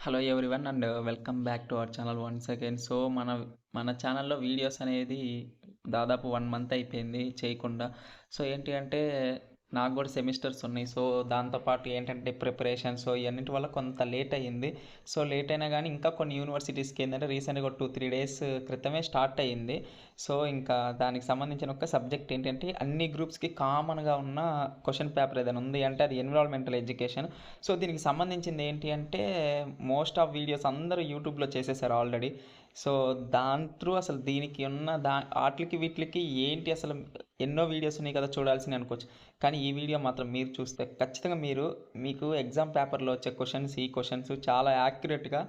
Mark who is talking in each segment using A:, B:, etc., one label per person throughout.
A: Hello everyone and welcome back to our channel once again. So మన ఛానల్లో videos అనేది దాదాపు 1 మంత్ అయిపోయింది చేయకుండా. సో ఏంటి అంటే నాకు కూడా సెమిస్టర్స్ ఉన్నాయి. సో దాంతోపాటు ఏంటంటే ప్రిపరేషన్, సో ఇవన్నిటి వల్ల కొంత లేట్ అయ్యింది. సో లేట్ అయినా కానీ ఇంకా కొన్ని యూనివర్సిటీస్కి ఏంటంటే రీసెంట్గా 2-3 డేస్ క్రితమే స్టార్ట్ అయ్యింది. సో ఇంకా దానికి సంబంధించిన ఒక సబ్జెక్ట్ ఏంటంటే అన్ని గ్రూప్స్కి కామన్గా ఉన్న క్వశ్చన్ పేపర్ ఏదైనా ఉంది అంటే అది ఎన్విరాన్మెంటల్ ఎడ్యుకేషన్. సో దీనికి సంబంధించింది ఏంటి అంటే మోస్ట్ ఆఫ్ వీడియోస్ అందరూ యూట్యూబ్లో చేసేసారు ఆల్రెడీ. సో దాని త్రూ అసలు దీనికి ఉన్న వాటికి వీటికి ఏంటి అసలు ఎన్నో వీడియోస్ ఉన్నాయి కదా చూడాల్సినవి అనుకోవచ్చు. కానీ ఈ వీడియో మాత్రం మీరు చూస్తే ఖచ్చితంగా మీకు ఎగ్జామ్ పేపర్లో వచ్చే ఈ క్వశ్చన్స్ చాలా యాక్యురేట్గా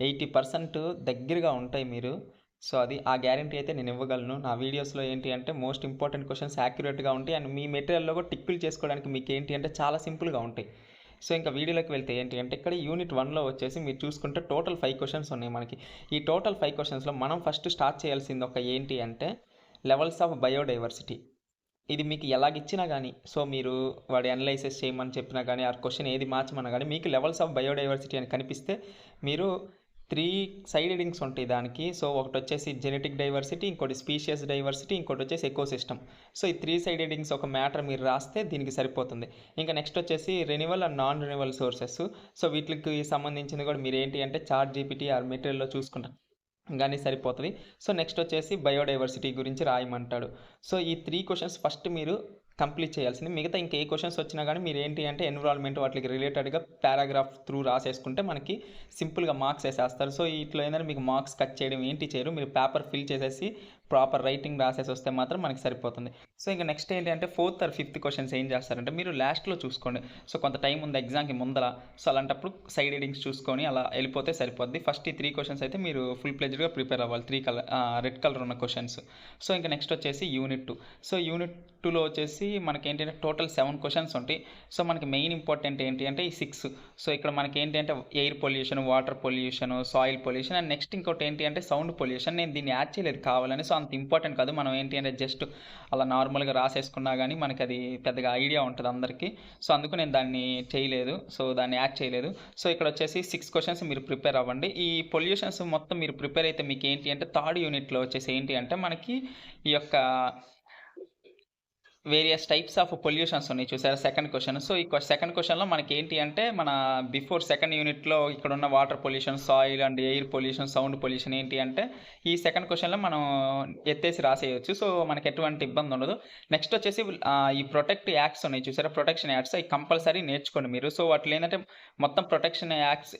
A: 80% దగ్గరగా ఉంటాయి మీరు. సో అది ఆ గ్యారంటీ అయితే నేను ఇవ్వగలను. నా వీడియోస్లో ఏంటి అంటే మోస్ట్ ఇంపార్టెంట్ క్వశ్చన్స్ యాక్యురేట్గా ఉంటాయి అండ్ మీ మెటీరియల్లో కూడా టిక్కులు చేసుకోవడానికి మీకు ఏంటి అంటే చాలా సింపుల్గా ఉంటాయి. సో ఇంకా వీడియోలోకి వెళ్తే ఏంటి అంటే ఇక్కడ యూనిట్ 1లో వచ్చేసి మీరు చూసుకుంటే టోటల్ 5 క్వశ్చన్స్ ఉన్నాయి మనకి. ఈ టోటల్ 5 క్వశ్చన్స్లో మనం ఫస్ట్ స్టార్ట్ చేయాల్సింది ఒక ఏంటి అంటే లెవెల్స్ ఆఫ్ బయోడైవర్సిటీ. ఇది మీకు ఎలాగిచ్చినా కానీ, సో మీరు వాడు అనలైసిస్ చేయమని చెప్పినా కానీ ఆ క్వశ్చన్ ఏది మార్చమన్నా కానీ మీకు లెవెల్స్ ఆఫ్ బయోడైవర్సిటీ అని కనిపిస్తే మీరు 3 సైడ్ హెడింగ్స్ ఉంటాయి దానికి. సో ఒకటి వచ్చేసి జెనెటిక్ డైవర్సిటీ, ఇంకోటి స్పీషియస్ డైవర్సిటీ, ఇంకోటి వచ్చేసి ఎకోసిస్టమ్. సో ఈ 3 సైడ్ హెడింగ్స్ ఒక మ్యాటర్ మీరు రాస్తే దీనికి సరిపోతుంది. ఇంకా నెక్స్ట్ వచ్చేసి renewal and non renewal sources. So వీటికి సంబంధించింది కూడా మీరు ఏంటి అంటే చాట్ జీపీటీ ఆర్ మెటీరియల్లో చూసుకుంటారు కానీ సరిపోతుంది. సో నెక్స్ట్ వచ్చేసి బయోడైవర్సిటీ గురించి రాయమంటాడు. సో ఈ 3 క్వశ్చన్స్ ఫస్ట్ మీరు కంప్లీట్ చేయాల్సింది. మిగతా ఇంకా ఏ క్వశ్చన్స్ వచ్చినా కానీ మీరు ఏంటి అంటే ఎన్విరాన్మెంట్ వాటికి రిలేటెడ్గా పారాగ్రాఫ్ త్రూ రాసేసుకుంటే మనకి సింపుల్గా మార్క్స్ వేసేస్తారు. సో ఇట్లా ఏంటంటే మీకు మార్క్స్ కట్ చేయడం ఏంటి చేయరు, మీరు పేపర్ ఫిల్ చేసేసి ప్రాపర్ రైటింగ్ రాసేసి వస్తే మాత్రం మనకి సరిపోతుంది. సో ఇంకా నెక్స్ట్ ఏంటి అంటే 4th or 5th క్వశ్చన్స్ ఏం చేస్తారంటే మీరు లాస్ట్లో చూసుకోండి. సో కొంత టైం ఉంది ఎగ్జామ్కి ముందర, సో అలాంటప్పుడు సైడ్ హెడింగ్స్ చూసుకొని అలా వెళ్ళిపోతే సరిపోద్ది. ఫస్ట్ ఈ 3 క్వశ్చన్స్ అయితే మీరు ఫుల్ ప్లెజ్డ్గా ప్రిపేర్ అవ్వాలి, 3 కలర్ రెడ్ కలర్ ఉన్న క్వశ్చన్స్. సో ఇంకా నెక్స్ట్ వచ్చేసి యూనిట్ 2. సో యూనిట్ 2లో వచ్చేసి మనకి ఏంటంటే టోటల్ 7 క్వశ్చన్స్ ఉంటాయి. సో మనకి మెయిన్ ఇంపార్టెంట్ ఏంటి అంటే ఈ 6. సో ఇక్కడ మనకి ఏంటి అంటే air pollution, water pollution, soil pollution and next ఇంకోటి ఏంటి అంటే సౌండ్ పొల్యూషన్. నేను దీన్ని యాడ్ చేయలేదు కావాలని, సో అంత ఇంపార్టెంట్ కాదు. మనం ఏంటి అంటే జస్ట్ అలా నార్మల్గా రాసేసుకున్నా కానీ మనకి అది పెద్దగా ఐడియా ఉంటుంది అందరికీ. సో అందుకు నేను దాన్ని చేయలేదు, సో దాన్ని యాడ్ చేయలేదు. సో ఇక్కడ వచ్చేసి 6 క్వశ్చన్స్ మీరు ప్రిపేర్ అవ్వండి. ఈ పొల్యూషన్స్ మొత్తం మీరు ప్రిపేర్ అయితే మీకు ఏంటి అంటే 3rd యూనిట్లో వచ్చేసి ఏంటి అంటే మనకి ఈ యొక్క వేరియస్ టైప్స్ ఆఫ్ పొల్యూషన్స్ ఉన్నాయి చూసారా సెకండ్ క్వశ్చన్. సో ఈ సెకండ్ క్వశ్చన్లో మనకి ఏంటి అంటే మన బిఫోర్ సెకండ్ యూనిట్లో ఇక్కడ ఉన్న water pollution, soil and air pollution, sound pollution ఏంటి అంటే ఈ సెకండ్ క్వశ్చన్లో మనం ఎత్తేసి రాసేయచ్చు. సో మనకి ఎటువంటి ఇబ్బంది ఉండదు. నెక్స్ట్ వచ్చేసి ఈ ప్రొటెక్ట్ యాక్ట్స్ ఉన్నాయి చూసారా, ప్రొటెక్షన్ యాక్ట్స్ అవి కంపల్సరీ నేర్చుకోండి మీరు. సో వాటిలో ఏంటంటే మొత్తం ప్రొటెక్షన్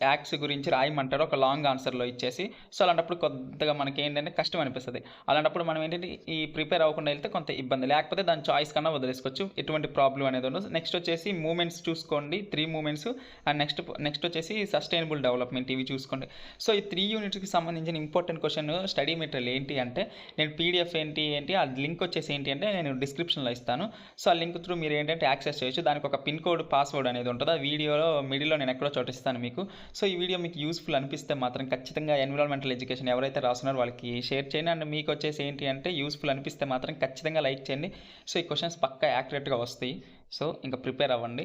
A: యాక్ట్స్ గురించి రాయమంటారు ఒక లాంగ్ ఆన్సర్లో ఇచ్చేసి. సో అలాంటప్పుడు కొద్దిగా మనకి ఏంటంటే కష్టం అనిపిస్తుంది. అలాంటప్పుడు మనం ఏంటంటే ఈ ప్రిపేర్ అవ్వకుండా వెళ్తే కొంత ఇబ్బంది, లేకపోతే దాని చాయిస్ కన్నా వదిలేసుకోవచ్చు, ఎటువంటి ప్రాబ్లం అనేది ఉండదు. నెక్స్ట్ వచ్చేసి మూమెంట్స్ చూసుకోండి, 3 మూమెంట్స్ అండ్ నెక్స్ట్ వచ్చేసి సస్టైనబుల్ డెవలప్మెంట్, ఇవి చూసుకోండి. సో ఈ 3 యూనిట్స్కి సంబంధించిన ఇంపార్టెంట్ క్వశ్చన్ స్టడీ మెటీరియల్ ఏంటి అంటే నేను పీడిఎఫ్ ఏంటి ఆ లింక్ వచ్చేసి ఏంటి అంటే నేను డిస్క్రిప్షన్లో ఇస్తాను. సో ఆ లింక్ త్రూ మీరు ఏంటంటే యాక్సెస్ చేయొచ్చు. దానికి ఒక పిన్ కోడ్, పాస్వర్డ్ అనేది ఉంటుంది. ఆ వీడియోలో మిడిల్లో నేను ఎక్కడో చోట ఇస్తాను మీకు. సో ఈ వీడియో మీకు యూస్ఫుల్ అనిపిస్తే మాత్రం ఖచ్చితంగా ఎన్విరాన్మెంటల్ ఎడ్యుకేషన్ ఎవరైతే రాస్తున్నారో వాళ్ళకి షేర్ చేయండి. అండ్ మీకు వచ్చేసి ఏంటి అంటే యూస్ఫుల్ అనిపిస్తే మాత్రం ఖచ్చితంగా లైక్ చేయండి. సో ఈ క్వశ్చన్స్ పక్కా యాక్యురేట్గా వస్తాయి. సో ఇంకా ప్రిపేర్ అవ్వండి.